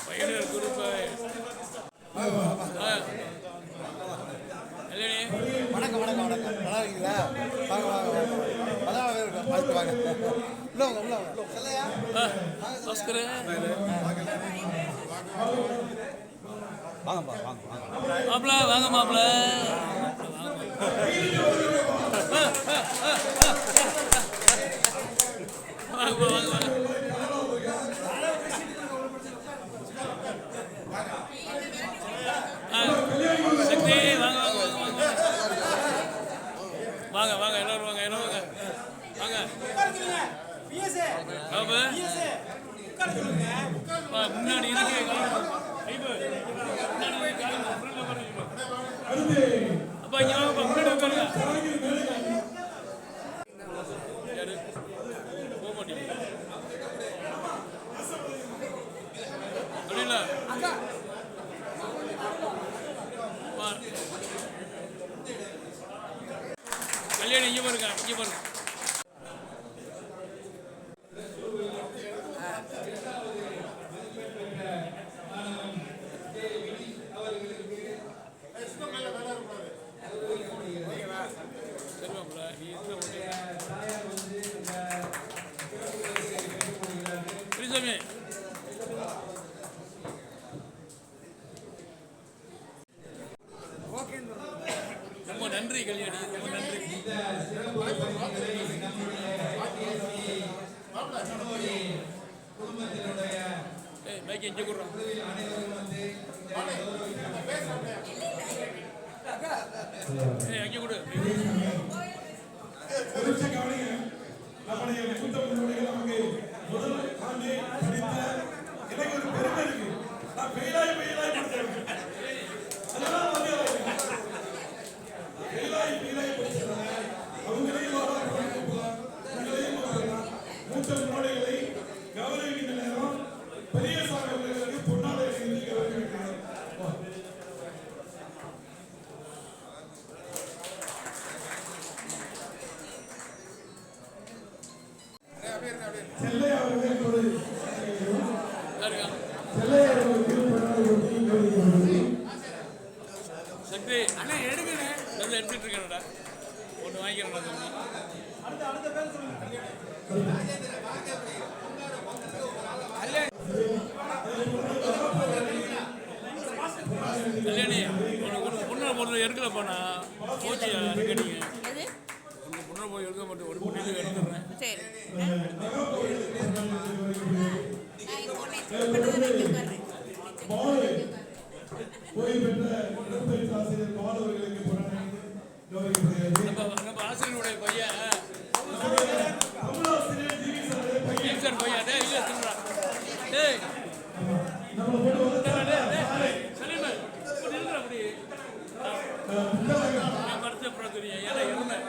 பையனர் group வணக்கம் வணக்கம் வணக்கம் நல்லா இருக்கீங்களா? வாங்க வாங்க வாங்க அதான் பார்த்து வாங்க உள்ள வாங்க உள்ள வாங்க சொல்லையா பாஸ்கர் வாங்கப்பா வாங்க வாங்க மாப்பிள வாங்க மாப்பிள வாங்க வாங்க வாங்க சக்தி வாங்க வாங்க வாங்க எல்லாரும் வாங்க எல்லாரும் வாங்க வாங்க முன்னாடி இருக்கு அப்பா இங்க வாங்கப்பா முன்னாடி உட்காருங்க யாரு போக மாட்டீங்க அப்படிங்களா கல்யாணம் இங்கே பாருங்க இங்கே பாருங்க சரிமாப்ல ரொம்ப நன்றி கல்யாணி ரொம்ப நன்றி பைக் எங்கே கொடுறோம் அங்கே கொடு நம்முடைய மூத்த முன்னோடிகள் நமக்கு முதல் ஆண்டு படித்த எனக்கு ஒரு பெருமை இருக்கு. நான் பெயிலாய் படித்தேன். அதெல்லாம் வந்து பெயிலாய் படிச்சதால அவங்களையும் மூத்த முன்னோடிகளை கௌரவிக்கின்ற நேரம் பெரிய சாமிகளுக்கு பொன்னாடை கௌரவிக்கிறார். சக்தி அண்ணா எடுக்கணே நல்லா எடுத்துட்டு இருக்கேன்டா ஒன்று வாங்கிக்கிறேன் கல்யாணி பொண்ணை பொண்ணு எடுக்கல போனா போச்சியா இருக்கீங்க பொண்ணை போய் எடுக்க மாட்டேன் ஒரு பொண்ணு எடுத்துடுறேன் நம்ம ஆசிரியருடைய பையன் பையன் இல்ல சொல்றா டேய் அப்படி மறுத்த பிரச்சனை ஏன்னா இருந்தேன்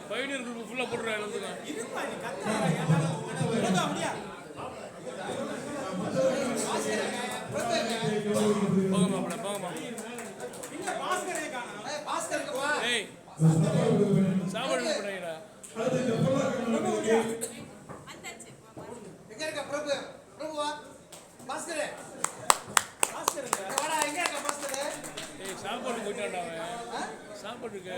பையனர் குரூப் ஃபுல்லாக போட்டுறேன் எழுதுங்க போக மாப்பிள போக மாப்பிள ஏய் சாப்பாடு பண்ணுறீங்களா ஏய் சாப்பாடு போயிட்டான்டா அவன் சாப்பாட்டுக்கு